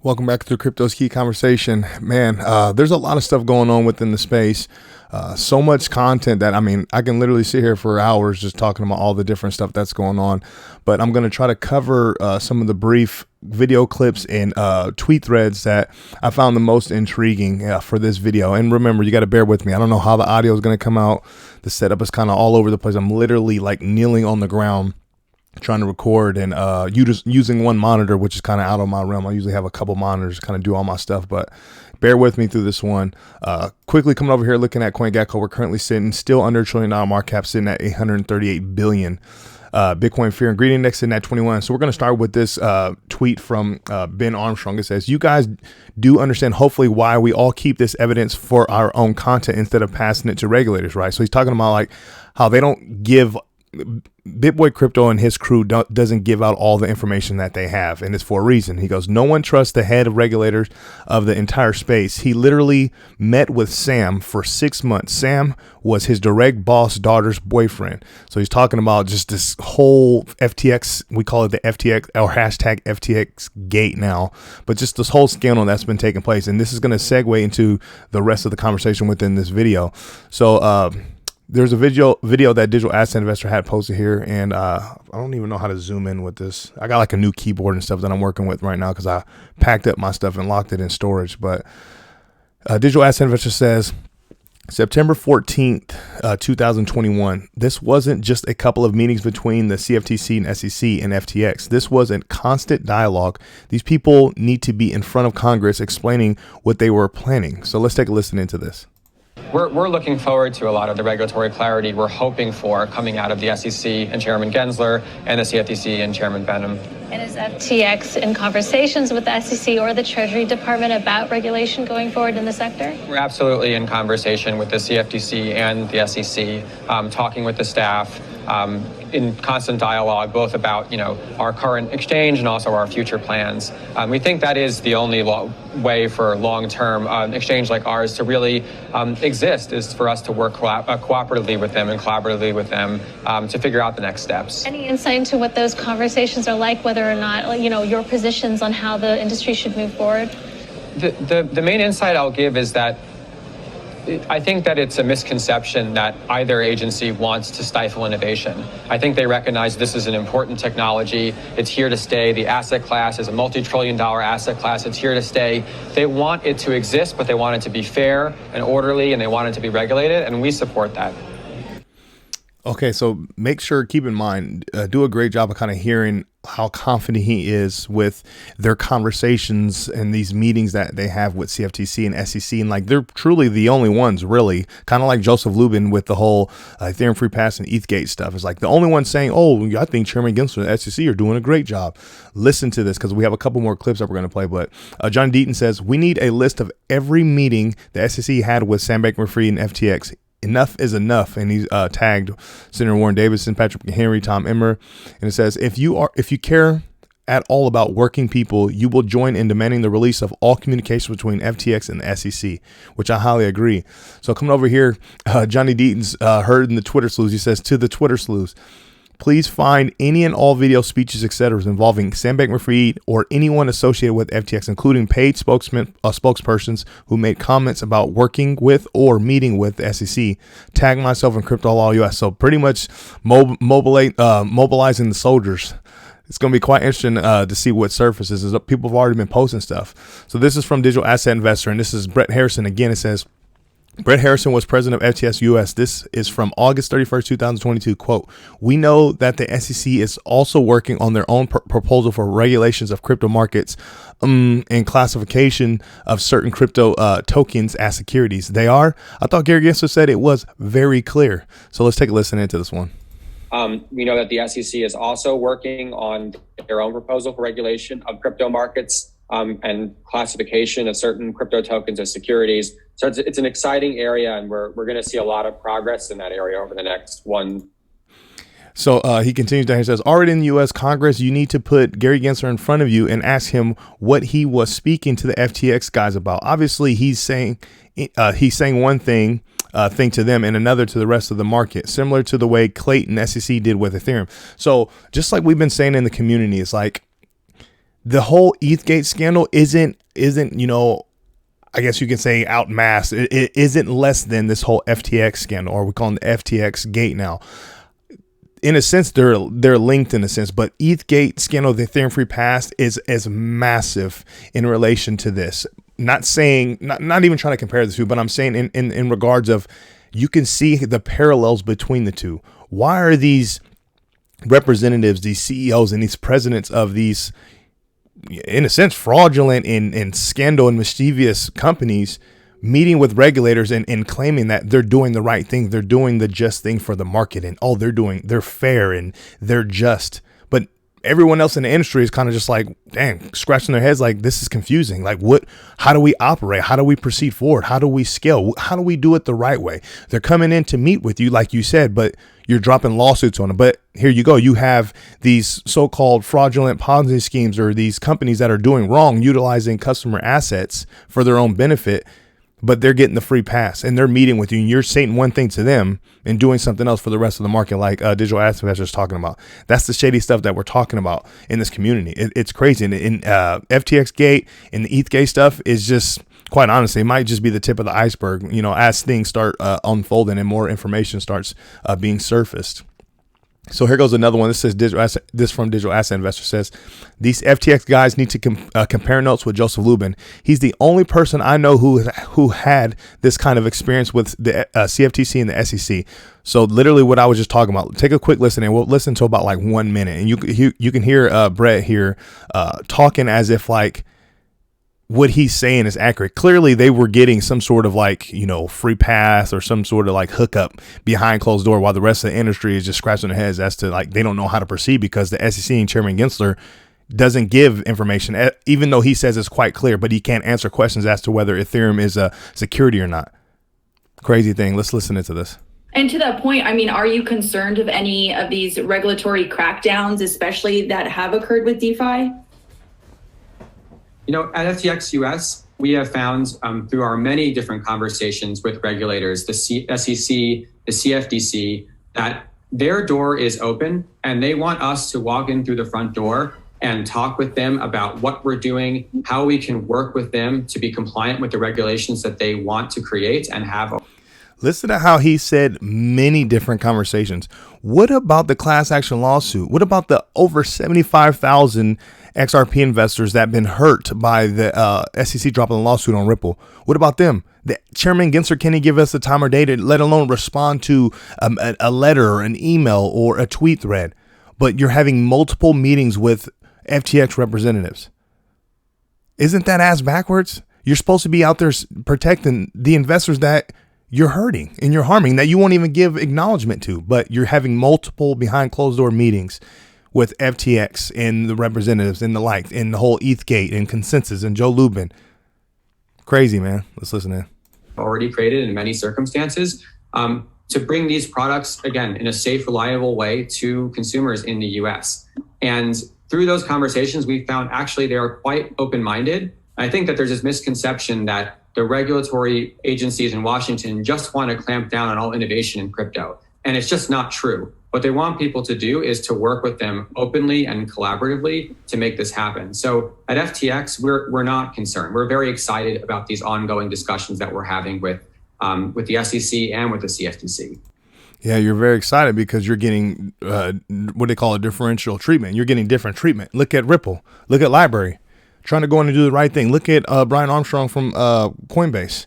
Welcome back to the Crypto's Key Conversation. Man, there's a lot of stuff going on within the space. So much content that, I can literally sit here for hours just talking about all the different stuff that's going on. But I'm going to try to cover some of the brief video clips and tweet threads that I found the most intriguing for this video. And remember, you got to bear with me. I don't know how the audio is going to come out. The setup is kind of all over the place. I'm literally like kneeling on the ground trying to record and using one monitor, which is kind of out of my realm. I usually have a couple monitors kind of do all my stuff, but bear with me through this one. Quickly coming over here, looking at CoinGecko, we're currently sitting still under $1 trillion market cap, sitting at 838 billion. Bitcoin Fear and Greed Index sitting at 21. So we're going to start with this tweet from Ben Armstrong. It says, "You guys do understand, hopefully, why we all keep this evidence for our own content instead of passing it to regulators," right? So he's talking about like how they don't give BitBoy Crypto and his crew doesn't give out all the information that they have, and it's for a reason. He goes, "No one trusts the head of regulators of the entire space. He literally met with Sam for 6 months. Sam was his direct boss daughter's boyfriend." So he's talking about just this whole FTX, we call it the FTX or hashtag FTX gate now, but just this whole scandal that's been taking place. And this is going to segue into the rest of the conversation within this video. So, there's a video that Digital Asset Investor had posted here, and I don't even know how to zoom in with this. I got like a new keyboard and stuff that I'm working with right now because I packed up my stuff and locked it in storage. But Digital Asset Investor says, September 14th, 2021, this wasn't just a couple of meetings between the CFTC and SEC and FTX. This was a constant dialogue. These people need to be in front of Congress explaining what they were planning. So let's take a listen into this. We're looking forward to a lot of the regulatory clarity we're hoping for coming out of the SEC and Chairman Gensler and the CFTC and Chairman Benham. And is FTX in conversations with the SEC or the Treasury Department about regulation going forward in the sector? We're absolutely in conversation with the CFTC and the SEC, talking with the staff, in constant dialogue, both about our current exchange and also our future plans. We think that is the only way for long-term exchange like ours to really exist, is for us to work cooperatively with them and collaboratively with them to figure out the next steps. Any insight into what those conversations are like, whether or not your positions on how the industry should move forward? The main insight I'll give is that I think that it's a misconception that either agency wants to stifle innovation. I think they recognize this is an important technology. It's here to stay. The asset class is a multi-trillion-dollar asset class. It's here to stay. They want it to exist, but they want it to be fair and orderly, and they want it to be regulated, and we support that. Okay, so keep in mind, do a great job of kind of hearing how confident he is with their conversations and these meetings that they have with CFTC and SEC. And like, they're truly the only ones, really, kind of like Joseph Lubin with the whole Ethereum Free Pass and ETHgate stuff. It's like the only one saying, "Oh, I think Chairman Gensler and the SEC are doing a great job." Listen to this because we have a couple more clips that we're going to play. But John Deaton says, "We need a list of every meeting the SEC had with Sam Bankman-Fried and FTX. Enough is enough." And he's tagged Senator Warren Davidson, Patrick Henry, Tom Emmer. And it says, if you care at all about working people, you will join in demanding the release of all communication between FTX and the SEC, which I highly agree. So coming over here, Johnny Deaton's heard in the Twitter sleuths. He says, "To the Twitter sleuths, please find any and all video speeches, etc., involving Sam Bankman-Fried or anyone associated with FTX, including paid spokespersons who made comments about working with or meeting with the SEC. Tag myself in Crypto Law US." So pretty much mobilizing the soldiers. It's going to be quite interesting to see what surfaces. People have already been posting stuff. So this is from Digital Asset Investor, and this is Brett Harrison. Again, it says, Brett Harrison was president of FTX US. This is from August 31st, 2022. Quote, "We know that the SEC is also working on their own proposal for regulations of crypto markets and classification of certain crypto tokens as securities." They are? I thought Gary Gensler said it was very clear. So let's take a listen into this one. We know that the SEC is also working on their own proposal for regulation of crypto markets and classification of certain crypto tokens as securities. So it's an exciting area, and we're going to see a lot of progress in that area over the next one. So he continues down. He says, "Already in the U.S. Congress, you need to put Gary Gensler in front of you and ask him what he was speaking to the FTX guys about. Obviously, he's saying one thing to them and another to the rest of the market, similar to the way Clayton SEC did with Ethereum." So just like we've been saying in the community, it's like The whole ETHgate scandal isn't, you know, I guess you can say outmasked. It isn't less than this whole FTX scandal, or we call them the FTX gate now. In a sense, they're linked in a sense, but ETHgate scandal, the Ethereum free pass, is massive in relation to this. Not saying, not even trying to compare the two, but I'm saying in regards of, you can see the parallels between the two. Why are these representatives, these CEOs, and these presidents of these, in a sense, fraudulent and scandal and mischievous companies meeting with regulators and claiming that they're doing the right thing, they're doing the just thing for the market, and they're fair and they're just? But everyone else in the industry is kind of just like, dang, scratching their heads like, this is confusing. Like, how do we operate? How do we proceed forward? How do we scale? How do we do it the right way? They're coming in to meet with you, like you said, but you're dropping lawsuits on them. But here you go. You have these so-called fraudulent Ponzi schemes, or these companies that are doing wrong, utilizing customer assets for their own benefit, but they're getting the free pass and they're meeting with you, and you're saying one thing to them and doing something else for the rest of the market, like digital asset investors talking about. That's the shady stuff that we're talking about in this community. It's crazy. And in FTX gate and the ETH gate stuff is just, quite honestly, it might just be the tip of the iceberg, you know, as things start unfolding and more information starts being surfaced. So here goes another one. This says this from Digital Asset Investor says, these FTX guys need to compare notes with Joseph Lubin. He's the only person I know who had this kind of experience with the CFTC and the SEC. So literally what I was just talking about. Take a quick listen, and we'll listen to about like 1 minute, and you can hear Brett here talking as if like what he's saying is accurate. Clearly they were getting some sort of like, you know, free pass or some sort of like hookup behind closed door, while the rest of the industry is just scratching their heads as to like, they don't know how to proceed because the SEC and Chairman Gensler doesn't give information, even though he says it's quite clear, but he can't answer questions as to whether Ethereum is a security or not. Crazy thing. Let's listen into this. And to that point, I mean, are you concerned of any of these regulatory crackdowns, especially that have occurred with DeFi? You know, at FTX US, we have found through our many different conversations with regulators, the SEC, the CFTC, that their door is open and they want us to walk in through the front door and talk with them about what we're doing, how we can work with them to be compliant with the regulations that they want to create and have. Listen to how he said many different conversations. What about the class action lawsuit? What about the over 75,000 XRP investors that have been hurt by the SEC dropping the lawsuit on Ripple? What about them? The Chairman Gensler can't give us the time or date, let alone respond to a letter or an email or a tweet thread. But you're having multiple meetings with FTX representatives. Isn't that ass backwards? You're supposed to be out there protecting the investors that you're hurting and you're harming, that you won't even give acknowledgement to, but you're having multiple behind closed door meetings with FTX and the representatives and the like, and the whole ETHgate and Consensus and Joe Lubin. Crazy, man. Let's listen in. Already created in many circumstances to bring these products, again, in a safe, reliable way to consumers in the US. And through those conversations, we found actually they are quite open-minded. I think that there's this misconception that the regulatory agencies in Washington just want to clamp down on all innovation in crypto. And it's just not true. What they want people to do is to work with them openly and collaboratively to make this happen. So at FTX, we're not concerned. We're very excited about these ongoing discussions that we're having with the SEC and with the CFTC. Yeah, you're very excited because you're getting what they call a differential treatment. You're getting different treatment. Look at Ripple. Look at Library. Trying to go in and do the right thing. Look at Brian Armstrong from Coinbase,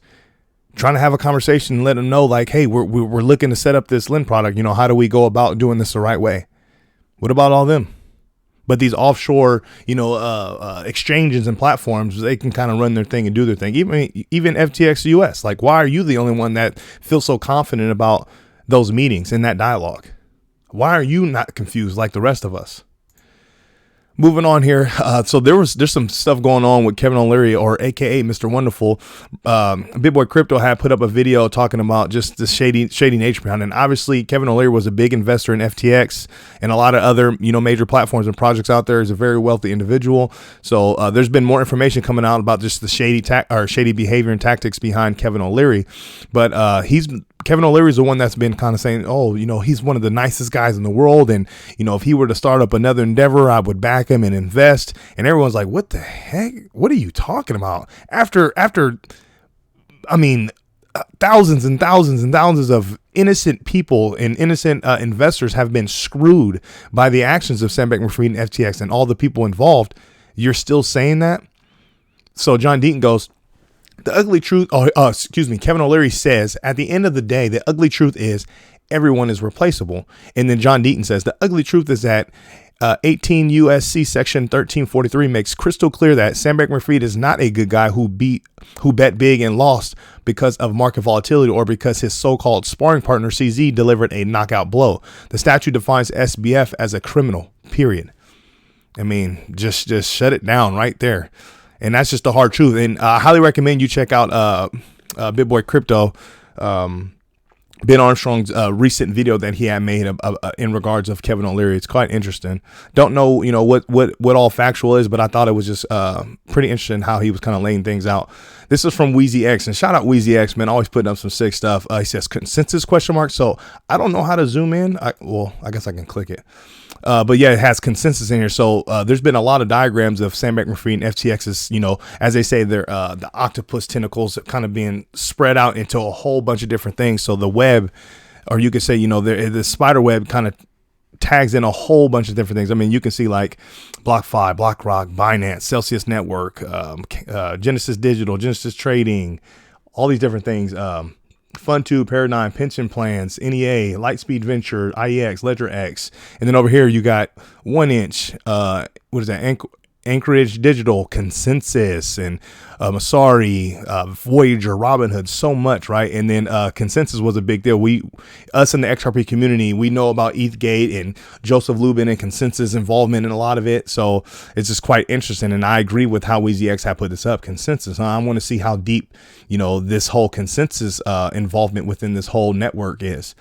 trying to have a conversation and let them know, like, hey, we're looking to set up this Lend product. You know, how do we go about doing this the right way? What about all them? But these offshore, you know, exchanges and platforms, they can kind of run their thing and do their thing. Even FTX US, like, why are you the only one that feels so confident about those meetings and that dialogue? Why are you not confused like the rest of us? Moving on here. So there's some stuff going on with Kevin O'Leary, or AKA Mr. Wonderful. Big Boy Crypto had put up a video talking about just the shady nature behind it. And obviously Kevin O'Leary was a big investor in FTX and a lot of other, you know, major platforms and projects out there. He's a very wealthy individual. So there's been more information coming out about just the shady behavior and tactics behind Kevin O'Leary. But he's Kevin O'Leary is the one that's been kind of saying, oh, he's one of the nicest guys in the world. And, if he were to start up another endeavor, I would back him and invest. And everyone's like, what the heck? What are you talking about? After thousands and thousands and thousands of innocent people and innocent investors have been screwed by the actions of Sam Bankman-Fried and FTX and all the people involved. You're still saying that? So John Deaton goes, the ugly truth, Kevin O'Leary says, at the end of the day, the ugly truth is everyone is replaceable. And then John Deaton says, the ugly truth is that 18 USC section 1343 makes crystal clear that Sam Bankman-Fried is not a good guy who bet big and lost because of market volatility or because his so-called sparring partner CZ delivered a knockout blow. The statute defines SBF as a criminal, period. I mean, just shut it down right there. And that's just the hard truth. And I highly recommend you check out Big Boy Crypto, Ben Armstrong's recent video that he had made in regards of Kevin O'Leary. It's quite interesting. Don't know, what all factual is, but I thought it was just pretty interesting how he was kind of laying things out. This is from Wheezy X, and shout out Wheezy X, man, always putting up some sick stuff. He says consensus ? So I don't know how to zoom in. I guess I can click it. But yeah, it has consensus in here. So there's been a lot of diagrams of Sam Bankman-Fried and FTX's, as they say, they're the octopus tentacles kind of being spread out into a whole bunch of different things. So the web, or you could say, the spider web kind of tags in a whole bunch of different things. I mean, you can see like BlockFi, BlackRock, Binance, Celsius Network, Genesis Digital, Genesis Trading, all these different things. Fund2, Paradigm, pension plans, NEA, Lightspeed Venture, IEX, LedgerX. And then over here, you got 1inch, what is that? Anchorage Digital, Consensus, and Masari, Voyager, Robinhood, so much, right? And then Consensus was a big deal. Us in the XRP community, we know about ETHgate and Joseph Lubin and Consensus involvement in a lot of it. So it's just quite interesting. And I agree with how WeezyX had put this up. Consensus, I want to see how deep, this whole Consensus involvement within this whole network is.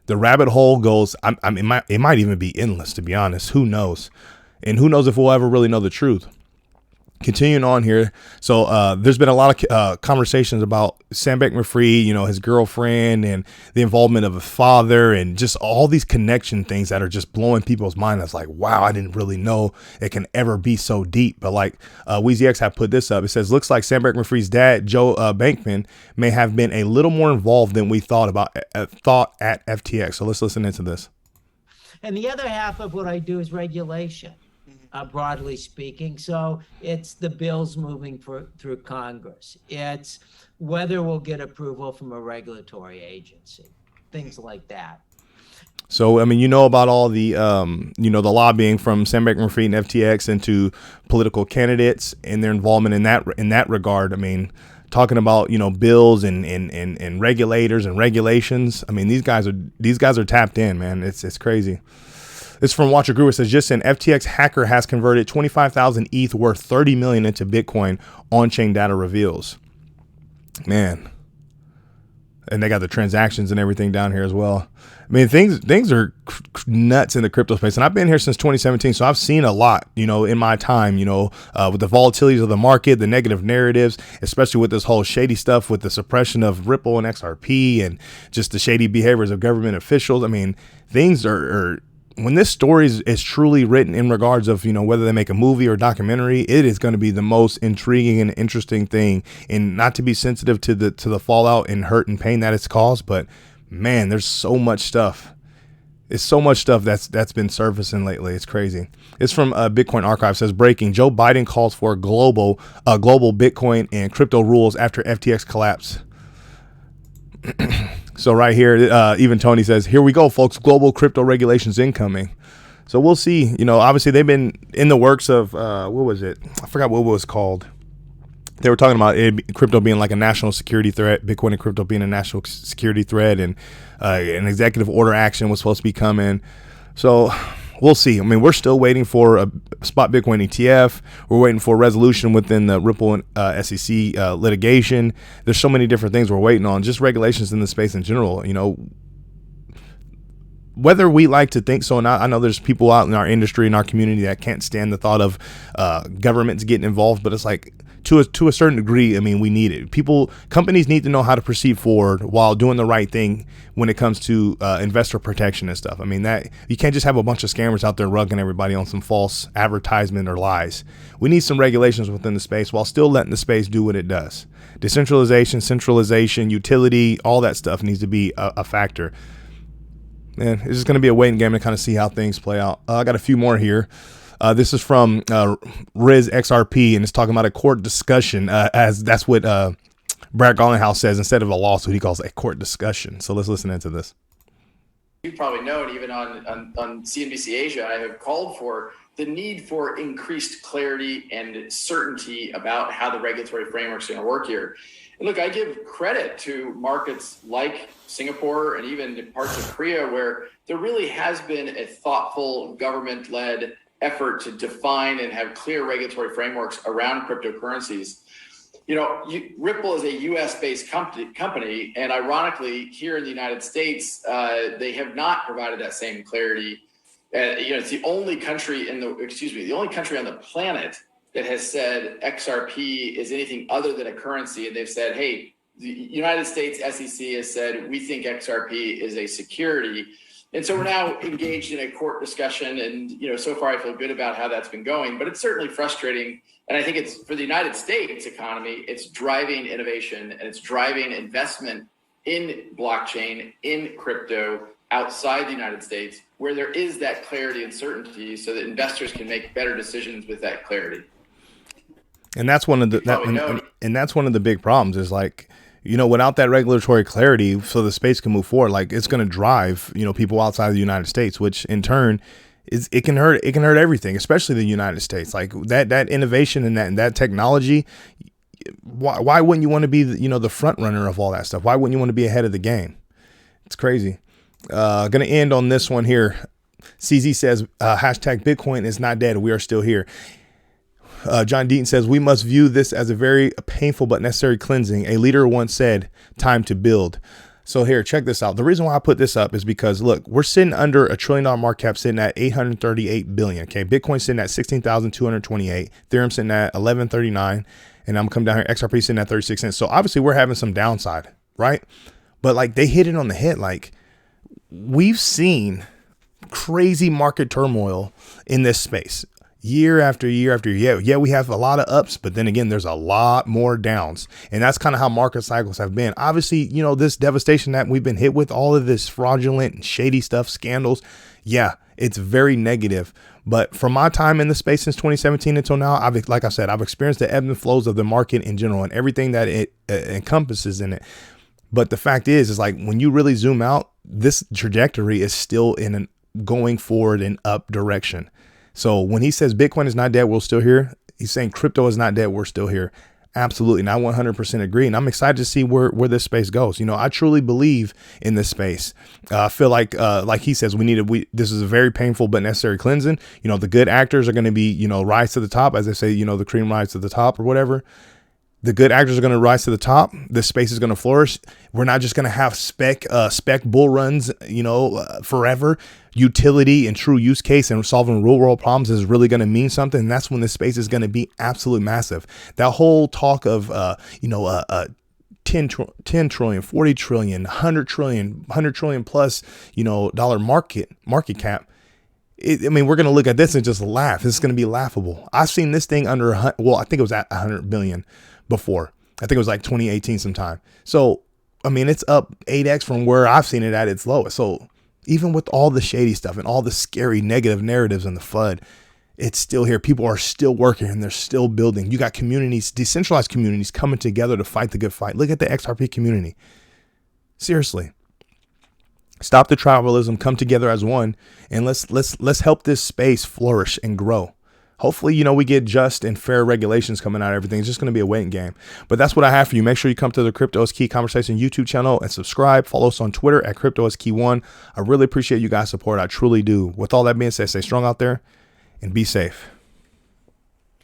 The rabbit hole goes, it might even be endless, to be honest. Who knows? And who knows if we'll ever really know the truth. Continuing on here. So there's been a lot of conversations about Sam Bankman-Fried, his girlfriend and the involvement of his father and just all these connection things that are just blowing people's mind. That's like, wow, I didn't really know it can ever be so deep. But like WeezyX have put this up. It says, looks like Sam Bankman-Fried's dad, Joe Bankman, may have been a little more involved than we thought at FTX. So let's listen into this. And the other half of what I do is regulation. Broadly speaking. So it's the bills moving through Congress. It's whether we'll get approval from a regulatory agency, things like that. So, I mean, about all the, the lobbying from Sam Bankman-Fried and FTX into political candidates and their involvement in that regard. I mean, talking about, bills and regulators and regulations. I mean, these guys are tapped in, man. It's crazy. This is from Watcher Guru. It says, just an FTX hacker has converted 25,000 ETH worth $30 million into Bitcoin, on-chain data reveals. Man. And they got the transactions and everything down here as well. I mean, things are nuts in the crypto space. And I've been here since 2017. So I've seen a lot, in my time, with the volatilities of the market, the negative narratives, especially with this whole shady stuff with the suppression of Ripple and XRP and just the shady behaviors of government officials. I mean, things are when this story is truly written in regards of, whether they make a movie or documentary, it is going to be the most intriguing and interesting thing. And not to be sensitive to the fallout and hurt and pain that it's caused, but man, there's so much stuff. It's so much stuff that's been surfacing lately. It's crazy. It's from Bitcoin Archive. It says, breaking: Joe Biden calls for global Bitcoin and crypto rules after FTX collapse. So right here, even Tony says, here we go, folks, global crypto regulations incoming. So we'll see. Obviously they've been in the works of, what was it? I forgot what it was called. They were talking about crypto being like a national security threat, Bitcoin and crypto being a national security threat, and an executive order action was supposed to be coming. So we'll see. I mean, we're still waiting for a spot Bitcoin ETF. We're waiting for a resolution within the Ripple and SEC litigation. There's so many different things we're waiting on, just regulations in the space in general. Whether we like to think so or not, I know there's people out in our industry, in our community that can't stand the thought of governments getting involved, but it's like, to a certain degree, I mean, we need it. Companies need to know how to proceed forward while doing the right thing when it comes to investor protection and stuff. I mean, that you can't just have a bunch of scammers out there rugging everybody on some false advertisement or lies. We need some regulations within the space while still letting the space do what it does. Decentralization, centralization, utility, all that stuff needs to be a factor. Man, it's just going to be a waiting game to kind of see how things play out. I got a few more here. This is from Riz XRP, and it's talking about a court discussion, as that's what Brad Garlinghouse says. Instead of a lawsuit, he calls it a court discussion. So let's listen into this. You've probably known, even on CNBC Asia, I have called for the need for increased clarity and certainty about how the regulatory framework is going to work here. And look, I give credit to markets like Singapore and even parts of Korea, where there really has been a thoughtful government-led effort to define and have clear regulatory frameworks around cryptocurrencies. You know, Ripple is a U.S.-based company, and ironically, here in the United States, they have not provided that same clarity. It's the only country the only country on the planet that has said XRP is anything other than a currency, and they've said, hey, the United States SEC has said we think XRP is a security. And so we're now engaged in a court discussion, and so far I feel good about how that's been going, but it's certainly frustrating. And I think it's for the United States economy, it's driving innovation and it's driving investment in blockchain, in crypto outside the United States, where there is that clarity and certainty so that investors can make better decisions with that clarity. And that's one of the and that's one of the big problems is like, without that regulatory clarity, so the space can move forward, like it's going to drive, people outside of the United States, which in turn it can hurt everything, especially the United States. Like that innovation and that technology. Why wouldn't you want to be the front runner of all that stuff? Why wouldn't you want to be ahead of the game? It's crazy. Going to end on this one here. CZ says, hashtag Bitcoin is not dead. We are still here. John Deaton says, we must view this as a very painful but necessary cleansing. A leader once said, time to build. So here, check this out. The reason why I put this up is because, look, we're sitting under $1 trillion market cap, sitting at 838 billion. Okay. Bitcoin sitting at 16,228. Ethereum sitting at 1139. And I'm coming down here. XRP sitting at 36 cents. So obviously we're having some downside, right? But like they hit it on the head. Like we've seen crazy market turmoil in this space. Year after year after year. Yeah, we have a lot of ups, but then again, there's a lot more downs. And that's kind of how market cycles have been. Obviously, this devastation that we've been hit with, all of this fraudulent and shady stuff, scandals. Yeah, it's very negative. But from my time in the space since 2017 until now, I've experienced the ebbs and flows of the market in general and everything that it encompasses in it. But the fact is like when you really zoom out, this trajectory is still in going forward in up direction. So when he says Bitcoin is not dead, we're still here. He's saying crypto is not dead. We're still here. Absolutely. And I 100% agree. And I'm excited to see where this space goes. I truly believe in this space. I feel like he says, this is a very painful but necessary cleansing. The good actors are going to be, rise to the top, as they say, the cream rise to the top or whatever. The good actors are going to rise to the top. This space is going to flourish. We're not just going to have spec bull runs, forever. Utility and true use case and solving real world problems is really going to mean something. And that's when this space is going to be absolutely massive. That whole talk of, 10 trillion, 40 trillion, 100 trillion plus, dollar market cap. We're going to look at this and just laugh. This is going to be laughable. I've seen this thing under I think it was at 100 billion before. I think it was like 2018 sometime. So, it's up 8x from where I've seen it at its lowest. So even with all the shady stuff and all the scary negative narratives and the FUD, it's still here. People are still working and they're still building. You got communities, decentralized communities coming together to fight the good fight. Look at the XRP community. Seriously. Stop the tribalism, come together as one, and let's help this space flourish and grow. Hopefully, we get just and fair regulations coming out of everything. It's just going to be a waiting game. But that's what I have for you. Make sure you come to the Crypto is Key Conversation YouTube channel and subscribe. Follow us on Twitter at Crypto is Key 1. I really appreciate you guys' support. I truly do. With all that being said, stay strong out there and be safe.